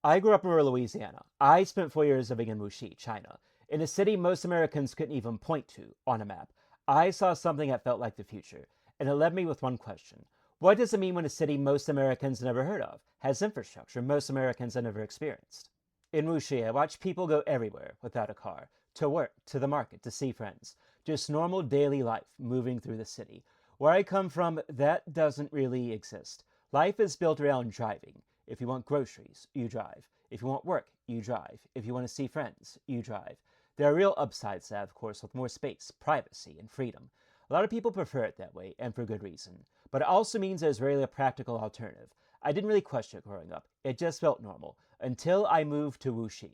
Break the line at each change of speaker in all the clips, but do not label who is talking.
I grew up in rural Louisiana. I spent 4 years living in Wuxi, China, in a city most Americans couldn't even point to on a map. I saw something that felt like the future, and it led me with one question. What does it mean when a city most Americans never heard of has infrastructure most Americans have never experienced? In Wuxi, I watched people go everywhere without a car, to work, to the market, to see friends. Just normal daily life moving through the city. Where I come from, that doesn't really exist. Life is built around driving. If you want groceries, you drive. If you want work, you drive. If you want to see friends, you drive. There are real upsides to that, of course, with more space, privacy, and freedom. A lot of people prefer it that way, and for good reason. But it also means there's rarely a practical alternative. I didn't really question it growing up. It just felt normal, until I moved to Wuxi.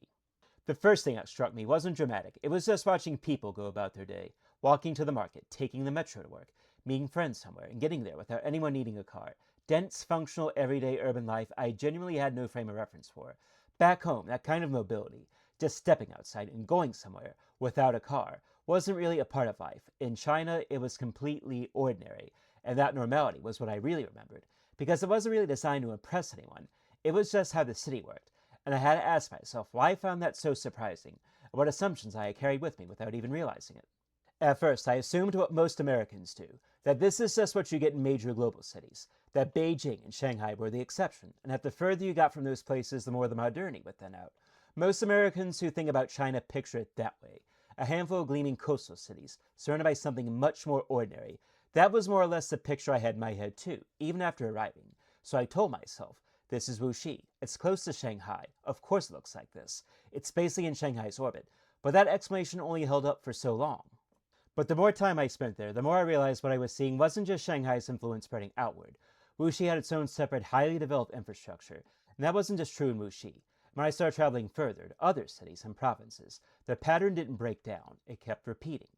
The first thing that struck me wasn't dramatic. It was just watching people go about their day, walking to the market, taking the metro to work, meeting friends somewhere, and getting there without anyone needing a car. Dense, functional, everyday urban life I genuinely had no frame of reference for. Back home, that kind of mobility, just stepping outside and going somewhere without a car, wasn't really a part of life. In China, it was completely ordinary, and that normality was what I really remembered, because it wasn't really designed to impress anyone. It was just how the city worked, and I had to ask myself why I found that so surprising, and what assumptions I had carried with me without even realizing it. At first, I assumed what most Americans do, that this is just what you get in major global cities, that Beijing and Shanghai were the exception, and that the further you got from those places, the more the modernity would thin out. Most Americans who think about China picture it that way, a handful of gleaming coastal cities, surrounded by something much more ordinary. That was more or less the picture I had in my head too, even after arriving. So I told myself, this is Wuxi. It's close to Shanghai. Of course it looks like this. It's basically in Shanghai's orbit. But that explanation only held up for so long. But the more time I spent there, the more I realized what I was seeing wasn't just Shanghai's influence spreading outward. Wuxi had its own separate, highly developed infrastructure, and that wasn't just true in Wuxi. When I started traveling further to other cities and provinces, the pattern didn't break down, it kept repeating.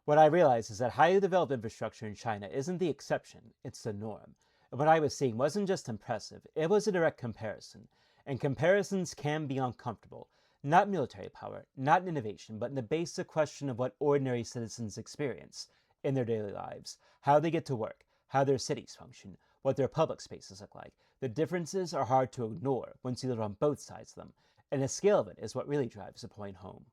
What I realized is that highly developed infrastructure in China isn't the exception, it's the norm. And what I was seeing wasn't just impressive, it was a direct comparison. And comparisons can be uncomfortable. Not military power, not innovation, but in the basic question of what ordinary citizens experience in their daily lives, how they get to work, how their cities function, what their public spaces look like. The differences are hard to ignore once you live on both sides of them, and the scale of it is what really drives the point home.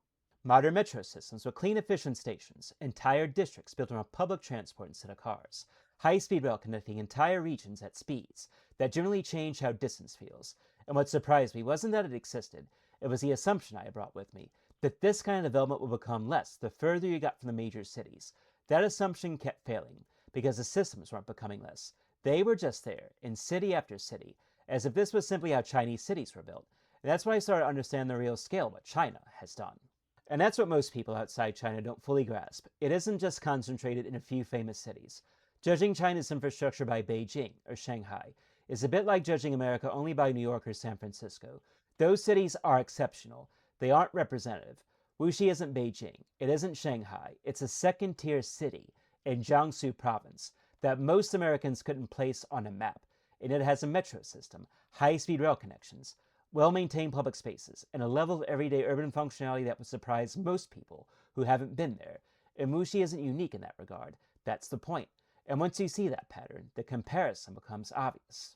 Modern metro systems with clean, efficient stations, entire districts built around public transport instead of cars, high-speed rail connecting entire regions at speeds that generally change how distance feels. And what surprised me wasn't that it existed, it was the assumption I brought with me, that this kind of development would become less the further you got from the major cities. That assumption kept failing, because the systems weren't becoming less. They were just there, in city after city, as if this was simply how Chinese cities were built. And that's when I started to understand the real scale of what China has done. And that's what most people outside China don't fully grasp. It isn't just concentrated in a few famous cities. Judging China's infrastructure by Beijing or Shanghai is a bit like judging America only by New York or San Francisco. Those cities are exceptional. They aren't representative. Wuxi isn't Beijing. It isn't Shanghai. It's a second-tier city in Jiangsu province that most Americans couldn't place on a map. And it has a metro system, high-speed rail connections, well-maintained public spaces, and a level of everyday urban functionality that would surprise most people who haven't been there. And Wuxi isn't unique in that regard. That's the point. And once you see that pattern, the comparison becomes obvious.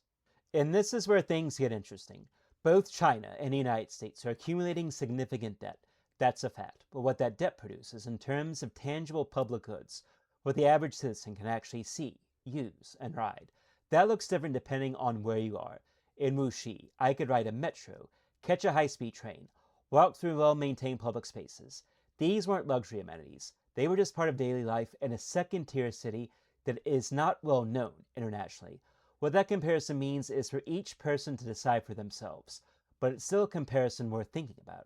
And this is where things get interesting. Both China and the United States are accumulating significant debt. That's a fact. But what that debt produces in terms of tangible public goods, what the average citizen can actually see, use, and ride, that looks different depending on where you are. In Wuxi, I could ride a metro, catch a high-speed train, walk through well-maintained public spaces. These weren't luxury amenities. They were just part of daily life in a second-tier city that is not well known internationally. What that comparison means is for each person to decide for themselves, but it's still a comparison worth thinking about.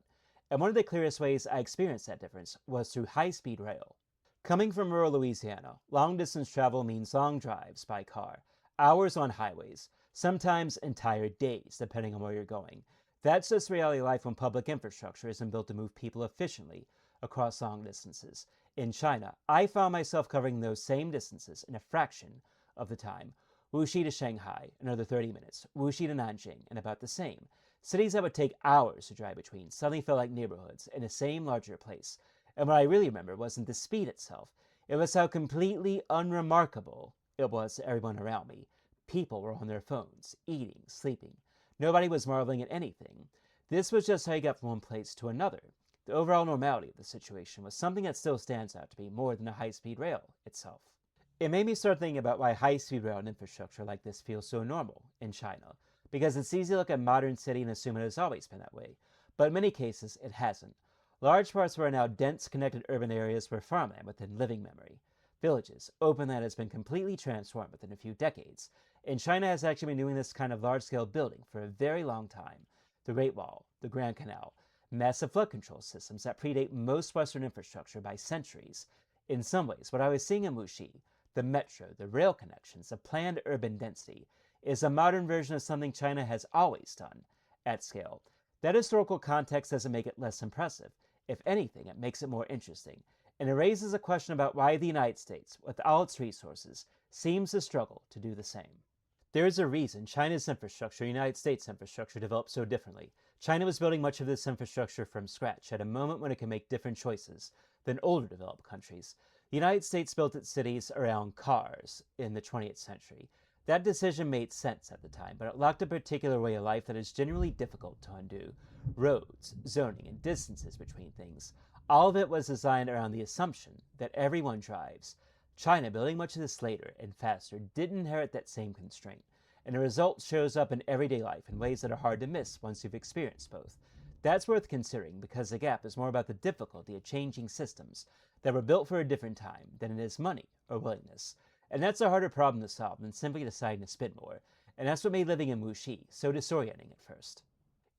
And one of the clearest ways I experienced that difference was through high-speed rail. Coming from rural Louisiana, long-distance travel means long drives by car, hours on highways, sometimes entire days, depending on where you're going. That's just reality of life when public infrastructure isn't built to move people efficiently across long distances. In China, I found myself covering those same distances in a fraction of the time. Wuxi to Shanghai, another 30 minutes. Wuxi to Nanjing, and about the same. Cities that would take hours to drive between suddenly felt like neighborhoods in the same larger place. And what I really remember wasn't the speed itself. It was how completely unremarkable it was to everyone around me. People were on their phones, eating, sleeping. Nobody was marveling at anything. This was just how you got from one place to another. The overall normality of the situation was something that still stands out to me more than a high-speed rail itself. It made me start thinking about why high-speed rail and infrastructure like this feels so normal in China, because it's easy to look at a modern city and assume it has always been that way, but in many cases it hasn't. Large parts of our now dense, connected urban areas were farmland within living memory. Villages, open land has been completely transformed within a few decades, and China has actually been doing this kind of large-scale building for a very long time. The Great Wall, the Grand Canal, massive flood control systems that predate most Western infrastructure by centuries. In some ways, what I was seeing in Wuxi, the metro, the rail connections, the planned urban density, is a modern version of something China has always done, at scale. That historical context doesn't make it less impressive. If anything, it makes it more interesting. And it raises a question about why the United States, with all its resources, seems to struggle to do the same. There is a reason China's infrastructure and the United States' infrastructure developed so differently. China was building much of this infrastructure from scratch at a moment when it could make different choices than older developed countries. The United States built its cities around cars in the 20th century. That decision made sense at the time, but it locked a particular way of life that is generally difficult to undo. Roads, zoning, and distances between things. All of it was designed around the assumption that everyone drives. China, building much of this later and faster, didn't inherit that same constraint, and the result shows up in everyday life in ways that are hard to miss once you've experienced both. That's worth considering because the gap is more about the difficulty of changing systems that were built for a different time than it is money or willingness. And that's a harder problem to solve than simply deciding to spend more, and that's what made living in Wuxi so disorienting at first.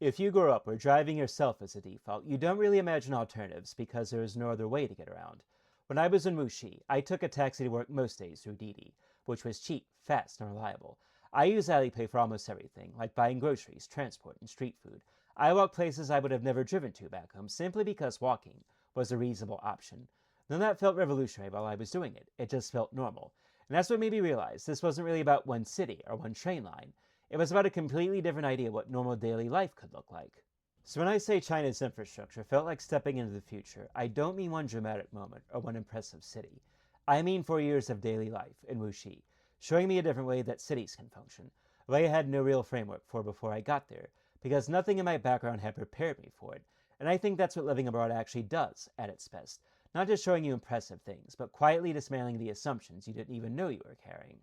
If you grow up where driving yourself is a default, you don't really imagine alternatives because there is no other way to get around. When I was in Wuxi, I took a taxi to work most days through Didi, which was cheap, fast, and reliable. I use Alipay for almost everything, like buying groceries, transport, and street food. I walked places I would have never driven to back home simply because walking was a reasonable option. None of that felt revolutionary while I was doing it. It just felt normal. And that's what made me realize this wasn't really about one city or one train line. It was about a completely different idea of what normal daily life could look like. So when I say China's infrastructure felt like stepping into the future, I don't mean one dramatic moment or one impressive city. I mean 4 years of daily life in Wuxi, showing me a different way that cities can function, a way I had no real framework for before I got there, because nothing in my background had prepared me for it. And I think that's what living abroad actually does at its best. Not just showing you impressive things, but quietly dismantling the assumptions you didn't even know you were carrying.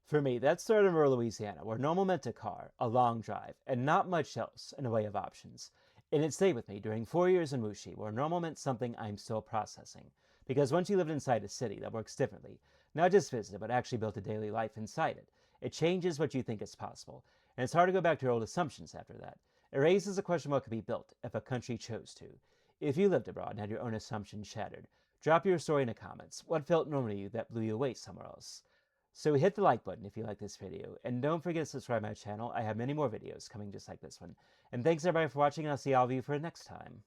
For me, that started in rural Louisiana, where normal meant a car, a long drive, and not much else in the way of options. And it stayed with me during 4 years in Wuxi, where normal meant something I'm still processing. Because once you lived inside a city that works differently, not just visited, but actually built a daily life inside it, it changes what you think is possible. And it's hard to go back to your old assumptions after that. It raises the question what could be built if a country chose to. If you lived abroad and had your own assumptions shattered, drop your story in the comments. What felt normal to you that blew you away somewhere else? So hit the like button if you like this video, and don't forget to subscribe to my channel. I have many more videos coming just like this one. And thanks everybody for watching, and I'll see all of you for next time.